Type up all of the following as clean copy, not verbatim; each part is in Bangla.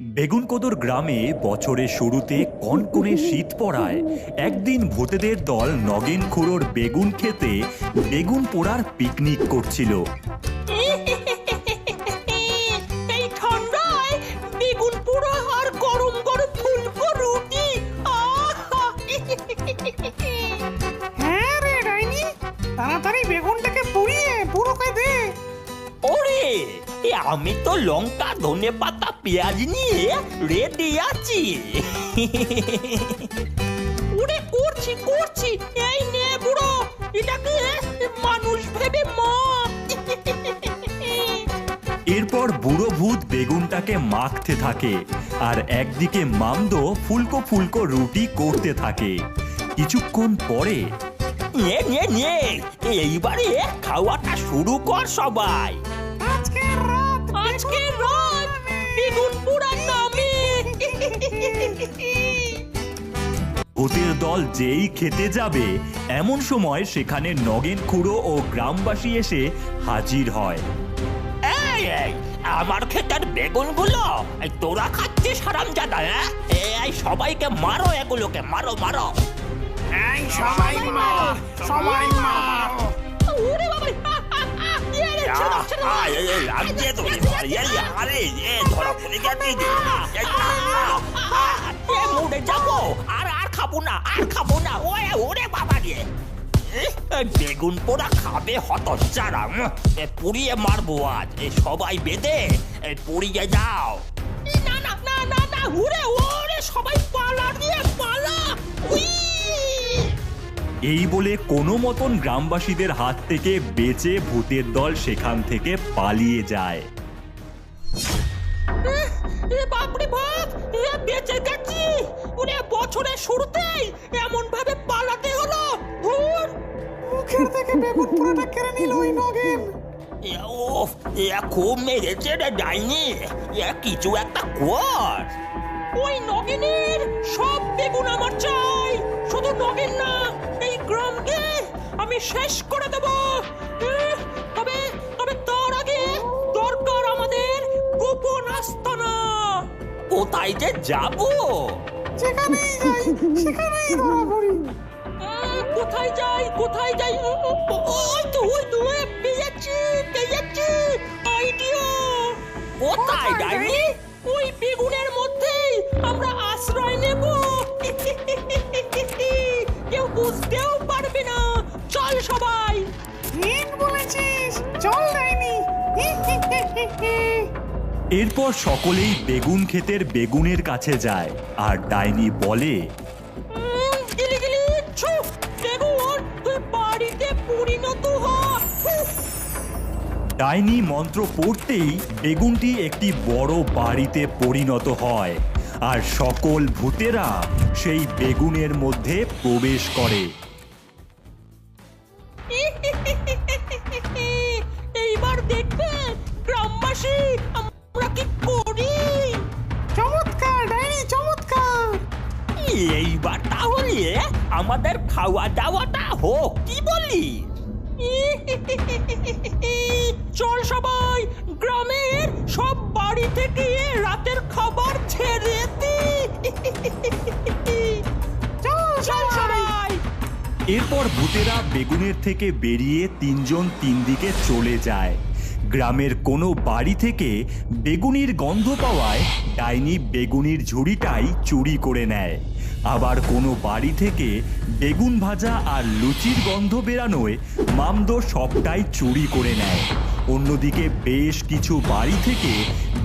বেগুনকোদর গ্রামে বছরের শুরুতে কনকনে শীত পড়ায় একদিন ভূতেদের দল নগেন খুড়োর বেগুন খেতে বেগুন পোড়ার পিকনিক করছিল। এই ঠান্ডায় বেগুন পোড়া আর গরম গরম ফুলকো রুটি। হ্যাঁ রে ডাইনি, তাড়াতাড়ি বেগুনটাকে পুড়িয়ে পুরো করে দে। ওরে, আমি তো লঙ্কা ধনে পাতা পেঁয়াজ নিয়ে রেডি আছি। ওরে করছি করছি, এই নে বুড়ো, এটাকে মানুষ ভেবে মা। এরপর বুড়ো ভূত বেগুনটাকে মাখতে থাকে আর একদিকে মামদো ফুলকো ফুলকো রুটি করতে থাকে। কিছুক্ষণ পরে নে নে নে, এইবারে খাওয়াটা শুরু কর সবাই। আজকের রাত বেগুন পোড়ার নামে। ভূতের দল যেই খেতে যাবে এমন সময় সেখানে নগেন খুড়ো ও গ্রামবাসী এসে হাজির হয়। এই আমার ক্ষেতের বেগুনগুলো তোরা খাচ্ছিস হারামজাদা? এই সবাইকে মারো, এগুলোকে মারো মারো। এই সবাই মারো, সবাই মারো। ওরে বাবা, মরে যাবো, আর খাবো না, আর খাবো না। ওরে বাবা রে, বেগুন পোড়া খাবে হতচ্ছাড়া, পুড়িয়ে মারবো আজ। সবাই বেঁধে পুড়িয়ে যাও। না না না না না, ওরে ওরে, সবাই পালা দিয়ে পালা। এই বলে কোনো মতন গ্রামবাসীদের হাত থেকে বেঁচে ভূতের দল সেখান থেকে পালিয়ে যায়। বাপরে বাপ, বেঁচে গেছি। ওরে বছরের শুরুতেই এমন ভাবে পালাতে হলো। মুখের থেকে বেগুন পুরোটা কেড়ে নিল ওই নগেন। ওফ, খুব মেরেছে রে ডাইনি, কিছু একটা কর। ওই নগেনের সব বেগুন আমার চাই। শুধু নগেন না, এই গ্রামকে আমি শেষ করে দেব। তবে তবে তার আগে দরকার আমাদের গোপন আস্তানা। কোথায় যে যাব? যেখানেই যাই সেখানেই ধরা পড়ি। কোথায় যাই কোথায় যাই? ওই তো পেয়েছি আইডিয়া। কোথায় ডাইনি? ওই বেগুনের মধ্যেই আমরা আশ্রয় নেব। কেউ বুঝতেও পারবে না। চল সবাই। ঠিক বলেছিস, চল ডাইনি। এরপর সকলেই বেগুন ক্ষেতের বেগুনের কাছে যায় আর ডাইনি বলে, ডাইনি মন্ত্র পড়তেই বেগুনটি একটি বড় বাড়িতে পরিণত হয় আর সকল ভূতেরা সেই বেগুনের মধ্যে প্রবেশ করে। এইবার দেখবে গ্রামবাসী আমরা কি করি। চমৎকার ডাইনি, চমৎকার। এইবার তাহলে আমাদের খাওয়া দাওয়াটা হোক, কি বলি? চল সবাই গ্রামের সব বাড়ি থেকে রাতের খাবার ছেড়ে দিই। চল সবাই। এরপর ভূতেরা বেগুনের থেকে বেরিয়ে তিনজন তিন দিকে চলে যায়। গ্রামের কোনো বাড়ি থেকে বেগুনির গন্ধ পাওয়ায় ডাইনি বেগুনির ঝুড়িটাই চুরি করে নেয়। আবার কোনো বাড়ি থেকে বেগুন ভাজা আর লুচির গন্ধ বেরানোয় মামদো সবটাই চুরি করে নেয়। অন্যদিকে বেশ কিছু বাড়ি থেকে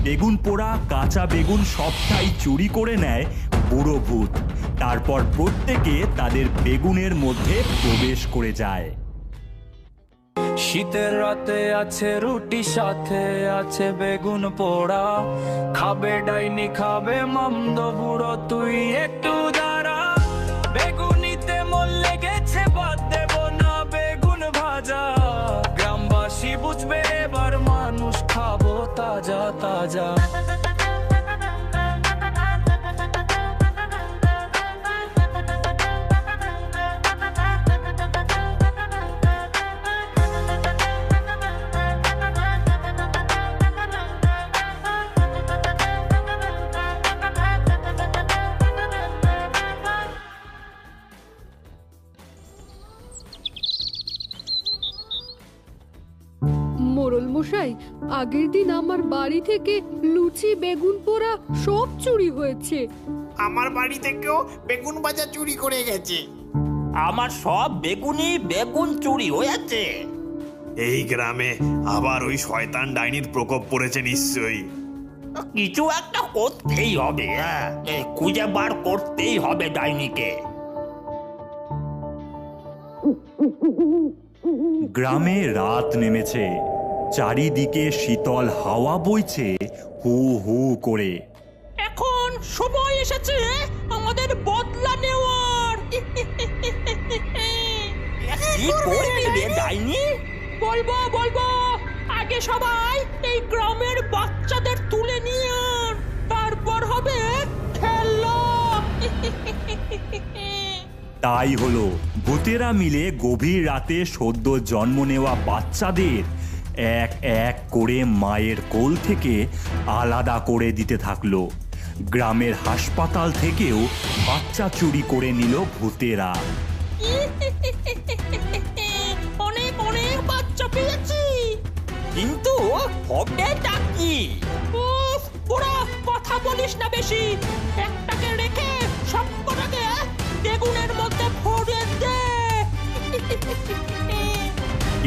বেগুন পোড়া, কাঁচা বেগুন সবটাই চুরি করে নেয় বুড়ো ভূত। তারপর প্রত্যেকে তাদের বেগুনের মধ্যে প্রবেশ করে যায়। শীতের রাতে আছে রুটি, সাথে আছে বেগুন পোড়া। খাবে ডাইনি, খাবে মামদো বুড়ো, তুই একটু দাঁড়া। বেগুনিতে মন লেগেছে, বাদ দেব না বেগুন ভাজা। গ্রামবাসী বুঝবে এবার, মানুষ খাবো তাজা তাজা। মশাই, আগের দিন আমার বাড়ি থেকে লুচি বেগুন পোড়া সব চুরি হয়েছে। আমার বাড়ি থেকেও বেগুন ভাজা চুরি করে গেছে। আমার সব বেগুন চুরি হয়েছে। এই গ্রামে আবার ওই শয়তান ডাইনির প্রকোপ পড়েছে নিশ্চয়ই। কিছু একটা করতেই হবে, হ্যাঁ, খুঁজে বার করতেই হবে ডাইনিকে। গ্রামে রাত নেমেছে, চারিদিকে শীতল হাওয়া বইছে হু হু করে। এখন সময় এসেছে আমাদের বদলা নেওয়ার। কি করবি রে ডাইনি? বলবো আগে সবাই এই গ্রামের বাচ্চাদের তুলে নিয়ে আন, তারপর হবে খেলা। তাই হলো, ভূতেরা মিলে গভীর রাতে সদ্য জন্ম নেওয়া বাচ্চাদের এক এক করে মায়ের কোল থেকে আলাদা করে দিতে থাকলো। গ্রামের হাসপাতাল থেকেও বাচ্চা চুরি করে নিল ভূতেরা। অনেক বাচ্চা পেয়েছি, কিন্তু হবেটা কি? পুরো কথা বলিস না বেশি, একটাকে রেখে সবকটাকে বেগুনের মধ্যে ভরে দে।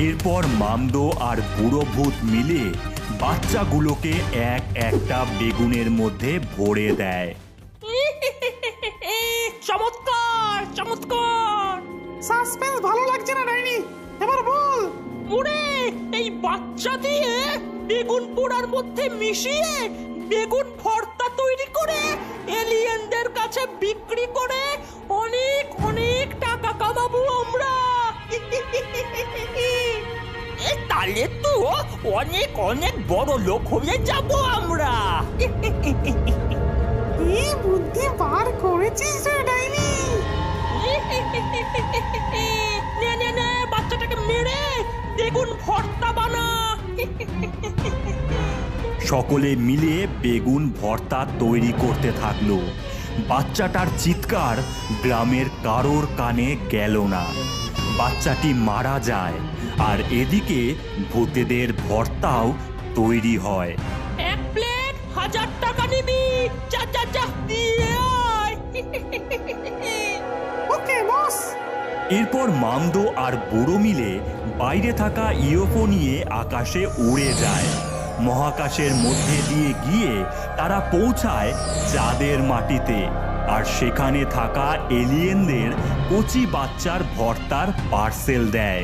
এরপর মামদো আর বুড়ো ভূত মিলে বাচ্চাগুলোকে এক একটা বেগুনের মধ্যে ভরে দেয়। চমৎকার। সাসপেন্স ভালো লাগছে না ডাইনি, এবার বল। ওরে, এই বাচ্চা দিয়ে বেগুন পোড়ার মধ্যে মিশিয়ে বেগুন ভর্তা তৈরি করে এলিয়েনদের কাছে বিক্রি করে অনেক টাকা কামাবো আমরা। তাহলে তো অনেক বড় লোক হয়ে যাব আমরা। কি বুদ্ধি বার করেছিস রে ডাইনি। নে বাচ্চাটাকে মেরে বেগুন ভর্তা বানা। সকলে মিলে বেগুন ভর্তা তৈরি করতে থাকলো। বাচ্চাটার চিৎকার গ্রামের কারোর কানে গেল না। বাচ্চাটি মারা যায়, আর এদিকে ভূতেদের ভর্তাও তৈরি হয়। এক প্লেট 1000 টাকা নিবি। যা দিয়ে আয়। ওকে বস। এরপর মামদো আর বুড়ো মিলে বাইরে থাকা ইউএফও নিয়ে আকাশে উড়ে যায়। মহাকাশের মধ্যে দিয়ে গিয়ে তারা পৌঁছায় চাঁদের মাটিতে, আর সেখানে থাকা এলিয়েনদের কচি বাচ্চার ভর্তার পার্সেল দেয়।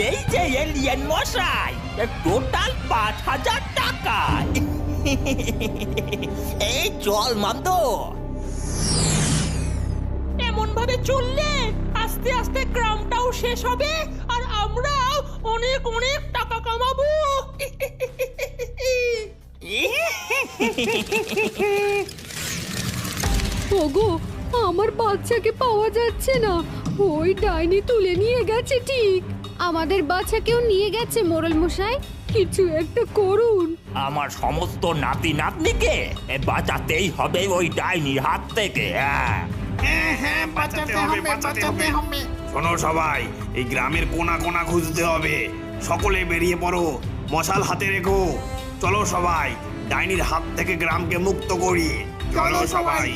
এই যে এলিয়েন মশাই, টোটাল 5000 টাকা। এই চল মামদো। এমন ভাবে চললে আস্তে আস্তে গ্রামটাও শেষ হবে, আর আমরাও অনেক টাকা কামাবো। ওগো, আমার বাচ্চাকে পাওয়া যাচ্ছে না। ওই ডাইনি তুলে নিয়ে গেছে ঠিক। আমাদের বাচ্চাকেও নিয়ে গেছে মোড়ল মশাই, কিছু একটা করুন। আমার সমস্ত নাতি নাতনিকে বাঁচাতেই হবে ওই ডাইনির হাত থেকে। হ্যাঁ, বাঁচাতে হবে। শোনো সবাই, এই গ্রামের কোনা খুঁজতে হবে। সকলে বেরিয়ে পড়ো, মশাল হাতে রেখো। চলো সবাই, ডাইনির হাত থেকে গ্রামকে মুক্ত করি। চলো সবাই।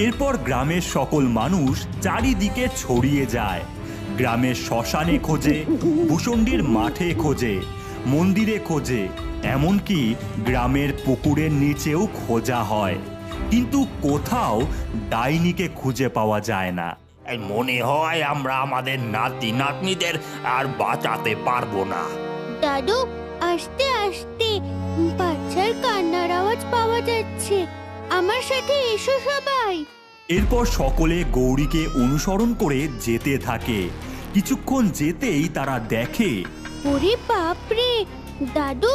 এরপর গ্রামের সকল মানুষ চারিদিকে ছড়িয়ে যায়। গ্রামের শ্মশানে খোঁজে, ভূষণ্ডির মাঠে খোঁজে, মন্দিরে খোঁজে, এমনকি গ্রামের পুকুরের নিচেও খোঁজা হয়, কিন্তু কোথাও ডাইনিকে খুঁজে পাওয়া যায় না। মনে হয় আমরা আমাদের নাতি নাতনিদের আর বাঁচাতে পারবো না। দাদু, আস্তে আস্তে বাচ্চার কান্নার আওয়াজ পাওয়া যাচ্ছে। আমার সাথে এসো সবাই। এরপর সকলে গৌরীকে অনুসরণ করে যেতে থাকে। কিছুক্ষণ যেতেই তারা দেখে, ওরে বাপরে দাদু,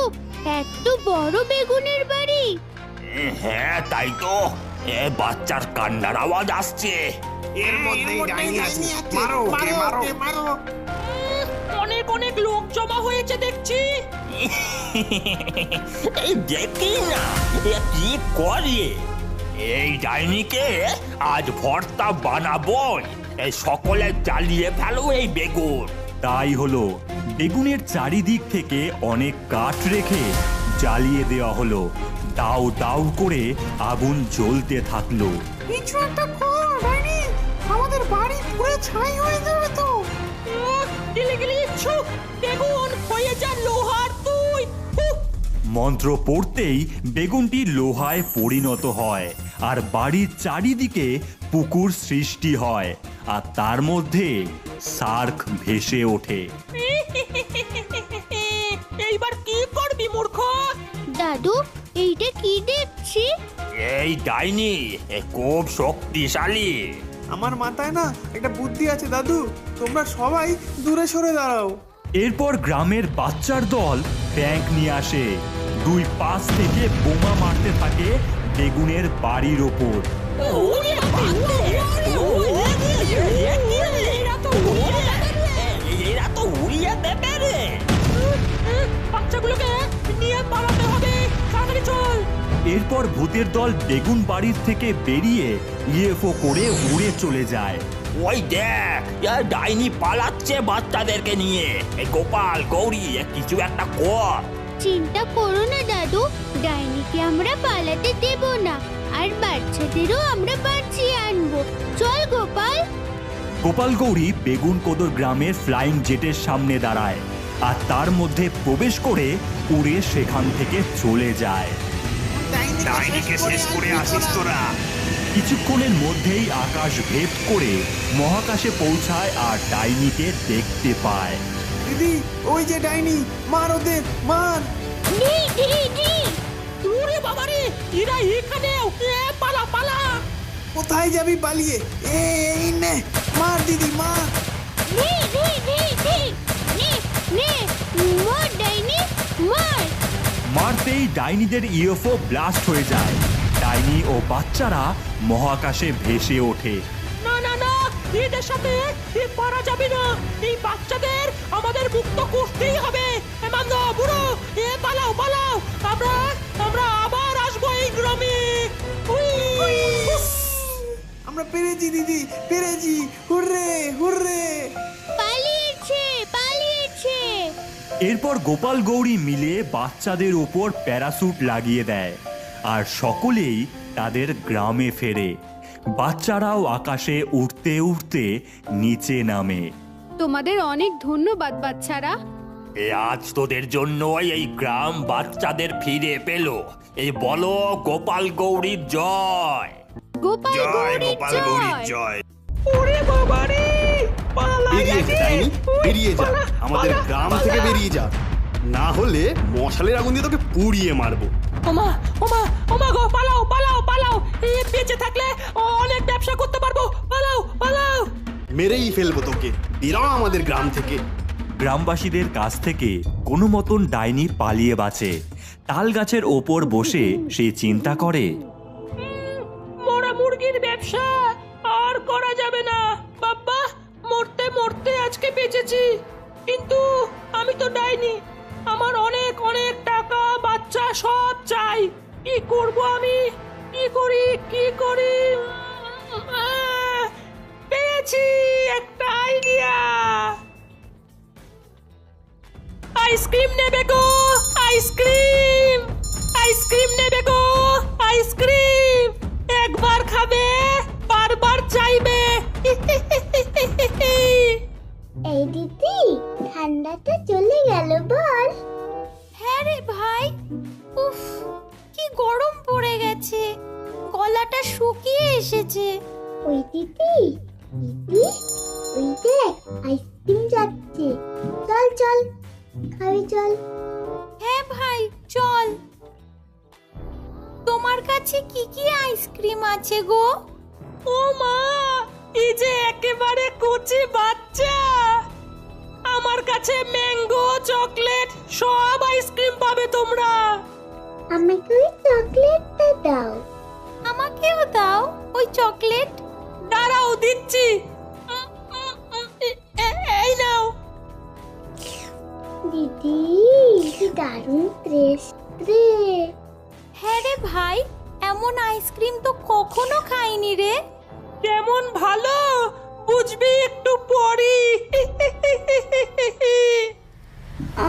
এত বড় বেগুনের বাড়ি। হ্যাঁ তাই তো, বাচ্চার কান্নার আওয়াজ আসছে। এর মধ্যেই ডাইনি আছে। মারো ওকে। অনেক লোক জমা হয়েছে দেখছি। এই দেখি না কি করে। এই ডাইনিকে আজ ভর্তা বানাবো। এই সকলে জ্বালিয়ে ফেলো এই বেগুন। তাই হলো বেগুনের চারিদিক থেকে অনেক কাঠ রেখে জ্বালিয়ে দেওয়া হলো। দাউ দাউ করে আগুন জ্বলতে থাকলো। কিছু একটা কর ডাইনি, আমাদের বাড়ি পুরো ছাই হয়ে যাবে তো। গিলি গিলি ইচ্ছু বেগুন হয়ে যা লোহার তুই। মন্ত্র পড়তেই বেগুনটি লোহায় পরিণত হয় আর বাড়ির চারিদিকে পুকুর সৃষ্টি হয় আর তার মধ্যে সার্ক ভেসে ওঠে। এইবার কি করবি মূর্খ? দাদু এইটা কি দেখছি? এই ডাইনি খুব শক্তিশালী। আমার মাথায় না একটা বুদ্ধি আছে দাদু, তোমরা সবাই দূরে সরে দাঁড়াও। এরপর গ্রামের বাচ্চার দল ট্যাঙ্ক নিয়ে আসে। দুই পাশ থেকে বোমা মারতে থাকে বেগুনের বাড়ির ওপর। এরা তো উড়িয়ে দেবে রে। বাচ্চাগুলোকে নিয়ে পালাতে হবে, তাড়াতাড়ি চল। এরপর ভূতের দল বেগুন বাড়ির থেকে বেরিয়ে ইউএফও করে উড়ে চলে যায়। ওই দেখ, ডাইনি পালাচ্ছে বাচ্চাদেরকে নিয়ে। এই গোপাল গৌরী কিছু একটা কর। চিন্তা করো না দাদু, ডাইনিকে আমরা পালাতে দেব না, আর বাচ্চাদেরও আমরা বাঁচিয়ে আনবো। চল গোপাল। গোপাল গৌরী বেগুন কোদর গ্রামের ফ্লাইং জেটের সামনে দাঁড়ায় আর তার মধ্যে প্রবেশ করে উড়ে সেখান থেকে চলে যায়। ডাইনিকে শেষ করে আসিস তোরা। কিছুক্ষণের মধ্যেই আকাশ ভেদ করে মহাকাশে পৌঁছায় আর ডাইনিকে দেখতে পায়। দিদি ওই যে ডাইনি, মার ওদের, মার। নি নি নি ওরে বাবারে, এরা এখানেও। পালা পালা। কোথায় যাবি পালিয়ে? এই নে, মার দিদি মার। নি নি নি নি নি নি মার ডাইনি মার। মারতেই ডাইনিদের ইউএফও ব্লাস্ট হয়ে যায়। ডাইনি ও বাচ্চারা মহাকাশে ভেসে ওঠে। না না না, এদের সাথে পারা যাবে না। এই বাচ্চাদের আমাদের মুক্ত করতেই হবে। মান্দ বুড়ো, পালাও পালাও। আমরা আবার আসবো এই গ্রামে। আমরা পেরেছি দিদি, পেরেছি। Hurray hurray. পালিয়েছে পালিয়েছে। এরপর গোপাল গৌরী মিলে বাচ্চাদের ওপর প্যারাসুট লাগিয়ে দেয় আর সকলেই তাদের গ্রামে ফেরে। বাচ্চারাও আকাশে উঠতে উঠতে নিচে নামে। তোমাদের অনেক ধন্যবাদ বাচ্চারা। আজ তোদের জন্যই এই গ্রাম বাচ্চাদের ফিরে পেল। এই বলো গোপাল গৌরীর জয়। গোপাল জয় গৌরীর গোপাল গৌরীর জয়। জয়। ওরে বাবারে, বেরিয়ে যা ডাইনি, বেরিয়ে যা, আমাদের গ্রাম থেকে বেরিয়ে যা, না হলে মশালের আগুন দিয়ে তোকে পুড়িয়ে মারবো। ওমা ওমা ওমা গো, পালাও পালাও পালাও। বেঁচে থাকলে অনেক ব্যবসা করতে পারবো। পালাও পালাও। মেরেই ফেলবো তোকে, বেরো আমাদের গ্রাম থেকে। গ্রামবাসীদের কাছ থেকে কোনো মতন ডাইনি পালিয়ে বাঁচে। তাল গাছের ওপর বসে সে চিন্তা করে, মোরা মুরগির ব্যবসা আর করা যাবে না। বাবা, মরতে মরতে আজকে বেঁচেছি, কিন্তু আমি তো ডাইনি। আমার অনেক অনেক টাকা বাচ্চা সব চাই। কি করব আমি? কি করি কি করি? পেয়েছি একটা আইডিয়া। আইসক্রিম নেবে গো, আইসক্রিম। আইসক্রিম নেবে গো, আইসক্রিম। একবার খাবে, বারবার চাইবে। এই দিদি, ঠান্ডাটা চলে গেল বল? হ্যাঁ রে ভাই, উফ কি গরম পড়ে গেছে, গলাটা শুকিয়ে এসেছে। ওই দিদি, দিদি ওই দেখ আইসক্রিম যাচ্ছে, চল চল খাবি চল। হ্যাঁ ভাই চল। তোমার কাছে কি কি আইসক্রিম আছে গো? ও মা, এই যে একেবারে কচি বাচ্চা। আমার কাছে ম্যাঙ্গো, চকলেট সব আইসক্রিম পাবে তোমরা। আমাকে ওই চকলেটটা দাও। আমাকেও দাও ওই চকলেট। দাঁড়াও, দিচ্ছি। এই নাও। দিদি কি দারুণ টেস্ট রে। হ্যাঁ রে ভাই, এমন আইসক্রিম তো কখনো খাইনি রে। কেমন ভালো বুঝবি একটু পরই।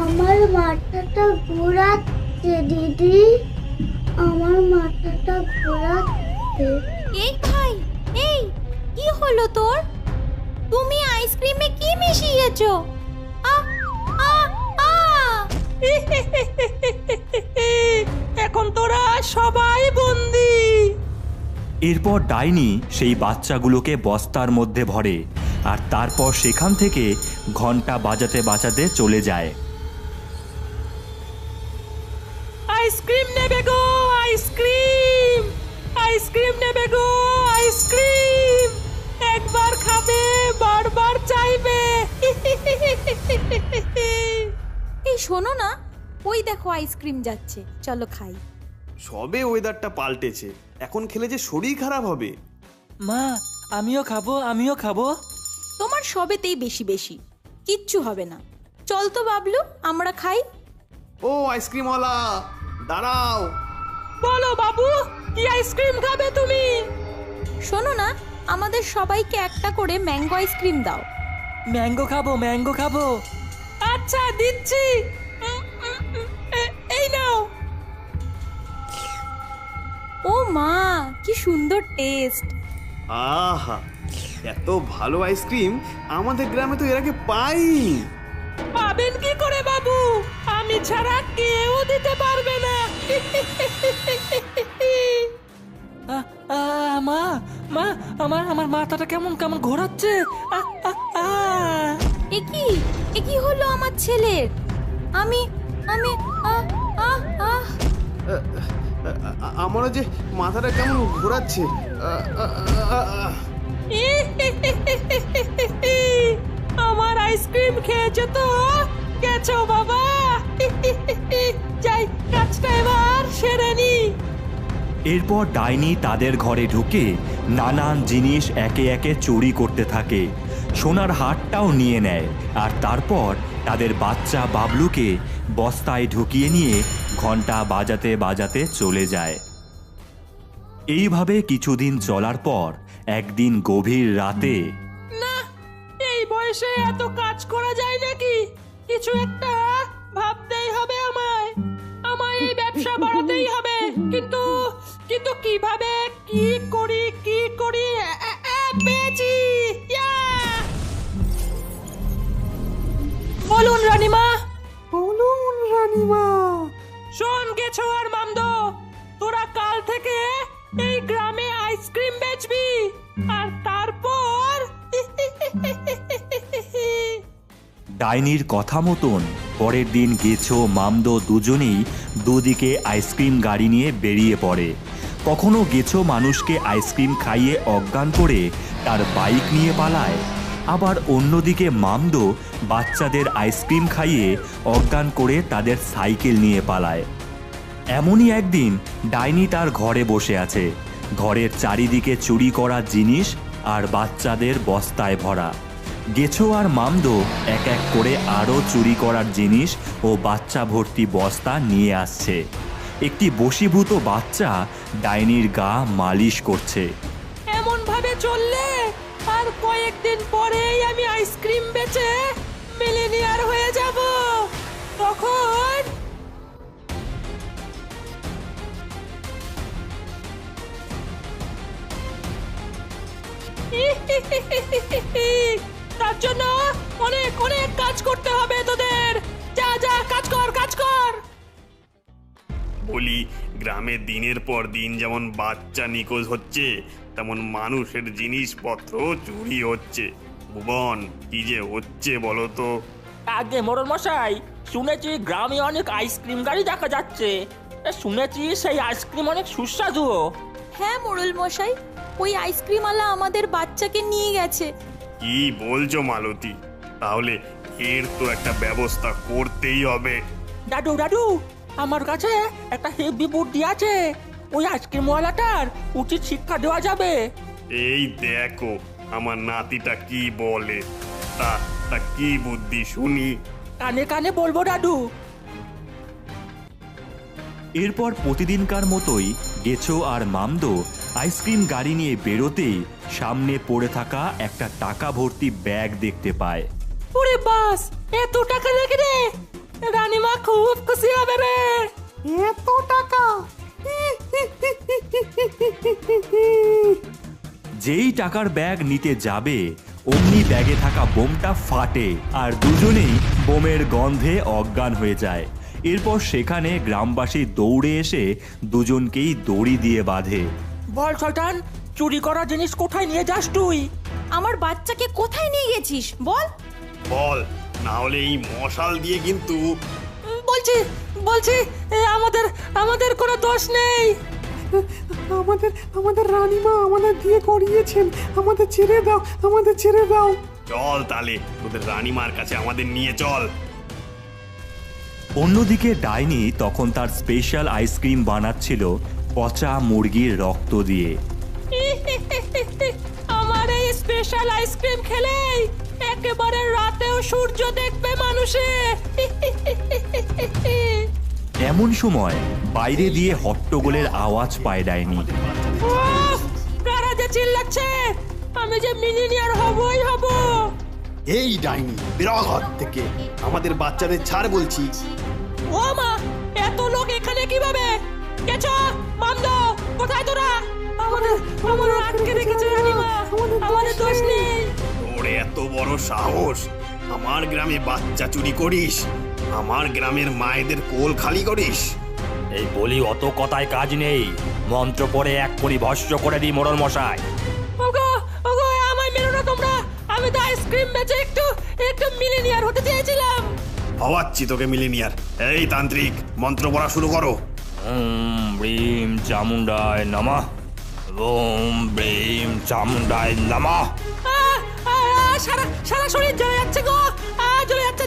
আমার মাথাটা ঘোরাচ্ছে দিদি, আমার মাথাটা ঘোরাচ্ছে। এই ভাই, এই কি হলো তোর? তুমি আইসক্রিমে কি মিশিয়েছো? আ আ আ এখন তোরা সবাই বন্দি। এরপর ডাইনি সেই বাচ্চাগুলোকে বস্তার মধ্যে ভরে আর তারপর সেখান থেকে ঘন্টা বাজাতে বাজাতে চলে যায়। আইসক্রিম নেবে গো, আইসক্রিম, আইসক্রিম নেবে গো, আইসক্রিম। একবার খাবে, বারবার চাইবে। এই শোনো না, ওই দেখো আইসক্রিম যাচ্ছে, চলো খাই। সবে ওয়েদারটা পাল্টেছে, এখন খেলে যে শরীর খারাপ হবে। মা আমিও খাবো, আমিও খাবো। তোমার সবেতেই বেশি বেশি, কিচ্ছু হবে না। চল তো বাবলু, আমরা খাই। ও আইসক্রিমওয়ালা, দাঁড়াও। বলো বাবু, কি আইসক্রিম খাবে তুমি? শোনো না, আমাদের সবাইকে একটা করে ম্যাঙ্গো আইসক্রিম দাও। ম্যাঙ্গো খাবো, ম্যাঙ্গো খাবো। আচ্ছা দিচ্ছি, এই নাও। ও মা, কি সুন্দর টেস্ট। আহা, এত ভালো আইসক্রিম আমাদের গ্রামে তো এর আগে পাইনি। পাবেন কি করে বাবু? আমি ছাড়া কেউ দিতে পারবে না। মা মা আমার আমার মাথাটা কেমন কেমন ঘোরাচ্ছে। এ কি হলো আমার ছেলের? আমি আমি আহ আহ আহ আমারও যে মাথাটা কেমন ঘোরাচ্ছে। আমার আইসক্রিম খেয়েছো তো? গেছো বাবা। যাই, কাজটা এবার সেরে নি। এরপর ডাইনি তাদের ঘরে ঢুকে নানান জিনিস একে একে চুরি করতে থাকে। সোনার হারটাও নিয়ে নেয় আর তারপর তাদের বাচ্চা বাবলুকে বস্তায় ঢুকিয়ে নিয়ে ঘন্টা বাজাতে বাজাতে চলে যায়। এইভাবে কিছুদিন চলার পর একদিন গভীর রাতে না, এই বয়সে এত কাজ করা যায় নাকি? কিছু একটা ভাবতেই হবে আমায়। আমায় এই ব্যবসা বাড়াতেই হবে। কিন্তু কিন্তু কিভাবে, কি করি, কি করি? পেয়েছি। বলুন রানীমা। বলুন রানীমা। শোন গেছো আর মামদো, তোরা কাল থেকে এই গ্রামে আইসক্রিম বেচবি আর তারপর ডাইনির কথা মতন পরের দিন গেছো মামদো দুজনেই দুদিকে আইসক্রিম গাড়ি নিয়ে বেরিয়ে পড়ে। কখনো গেছো মানুষকে আইসক্রিম খাইয়ে অজ্ঞান করে তার বাইক নিয়ে পালায়, আবার অন্যদিকে মামদো বাচ্চাদের আইসক্রিম খাইয়ে অজ্ঞান করে তাদের সাইকেল নিয়ে পালায়। এমনই একদিন ডাইনি তার ঘরে বসে আছে, ঘরের চারিদিকে চুরি করা জিনিস আর বাচ্চাদের বস্তায় ভরা। গেছো আর মামদো এক এক করে আরও চুরি করার জিনিস ও বাচ্চা ভর্তি বস্তা নিয়ে আসছে। একটি বশীভূত বাচ্চা ডাইনির গা মালিশ করছে। এমন ভাবে চললে আর কয়েকদিন পরেই আমি আইসক্রিম বেচে মিলিনিয়ার হয়ে যাব। তখন তার জন্য অনেক অনেক কাজ করতে হবে তোদের। যা যা, কাজ কর, কাজ কর। বলি, গ্রামে দিনের পর দিন যেমন বাচ্চা নিখোঁজ হচ্ছে, তেমন মানুষের জিনিসপত্র চুরি হচ্ছে। ভুবন, কি যে হচ্ছে বলো তো? আগে মোড়ল মশাই, শুনেছি গ্রামে অনেক আইসক্রিম গাড়ি দেখা যাচ্ছে। শুনেছি সেই আইসক্রিম অনেক সুস্বাদু। হ্যাঁ মোড়ল মশাই, ওই আইসক্রিমওয়ালা আমাদের বাচ্চাকে নিয়ে গেছে। কি বলছো মালতী? তাহলে এর তো একটা ব্যবস্থা করতেই হবে। দাদু দাদু, আমার কাছে একটা হেভি বুদ্ধি আছে। ওই আইসক্রিমওয়ালাটার উচিত শিক্ষা দেওয়া যাবে। এই দেখো আমার নাতিটা কি বলে। তা তা কি বুদ্ধি শুনি? কানে কানে বলবো দাদু। এরপর প্রতিদিনকার মতোই গেছো আর মামদো আইসক্রিম গাড়ি নিয়ে বেরোতেই সামনে পড়ে থাকা একটা টাকা ভর্তি ব্যাগ দেখতে পায়। ওরে বাস, এত টাকা রেখে রে, রানীমা খুব খুশি হবে রে। এত টাকা! যেই টাকার ব্যাগ নিতে যাবে অমনি ব্যাগে থাকা বোমটা ফাটে আর দুজনেই বোমের গন্ধে অজ্ঞান হয়ে যায়। এরপর সেখানে গ্রামবাসী দৌড়ে এসে দুজনকেই দড়ি দিয়ে বাঁধে। বল শয়তান, চুরি করা জিনিস কোথায় নিয়ে যাস তুই? আমার বাচ্চাকে কোথায় নিয়ে গেছিস বল? বল, না হলে এই মশাল দিয়ে কিন্তু বলছি বলছি আমাদের কোনো দোষ নেই। আমাদের রানীমা আমাদের দিয়ে করিয়েছেন, আমাদের ছেড়ে দাও, আমাদের ছেড়ে দাও। চল তাহলে তোদের রানীমার কাছে আমাদের নিয়ে চল। অন্যদিকে ডাইনি তখন তার স্পেশাল আইসক্রিম বানাচ্ছিল পচা মুরগির রক্ত দিয়ে। আমার এই স্পেশাল আইসক্রিম খেলেই একেবারে রাতেও সূর্য দেখবে মানুষে। এমন সময় বাইরে দিয়ে হট্টগোলের আওয়াজ পায় ডাইনি। উফ, কারা যে চিল্লাচ্ছে, আমি যে মিলিনিয়ার হবই হব। এই ডাইনি, বেরো ঘর থেকে, আমাদের বাচ্চাদের ছাড় বলছি। ও মা, এত লোক এখানে কিভাবে? গেছো মামদো, কোথায় তোরা? আমাদের আটকে রেখেছে রানীমা, আমাদের দোষ নেই। তোর এত বড় সাহস, আমার গ্রামে বাচ্চা চুরি করিস, আমার গ্রামের মায়েদের কোল খালি করিস। এই বলি অত কথায় কাজ নেই, মন্ত্র পড়ে এক করি ভস্য করে দিই মোড়ল মশাই। ওগো ওগো, আমায় মেরো না তোমরা, আমি তো আইসক্রিম বেচে একটু মিলিনিয়ার হতে চেয়েছিলাম। হওয়াচ্ছি তোকে মিলিনিয়ার। এই তান্ত্রিক, মন্ত্র পড়া শুরু করো। ওম ব্রিম চামুন্ডায় নমঃ, ওম ব্রিম চামুন্ডায় নমঃ। সারা শরীর জ্বলে যাচ্ছে গো, জ্বলে যাচ্ছে।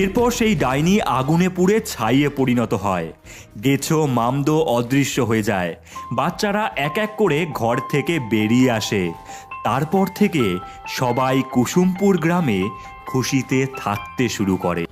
এরপর সেই ডাইনি আগুনে পুড়ে ছাইয়ে পরিণত হয়। গেছো মামদো অদৃশ্য হয়ে যায়। বাচ্চারা এক এক করে ঘর থেকে বেরিয়ে আসে। তারপর থেকে সবাই কুসুমপুর গ্রামে খুশিতে থাকতে শুরু করে।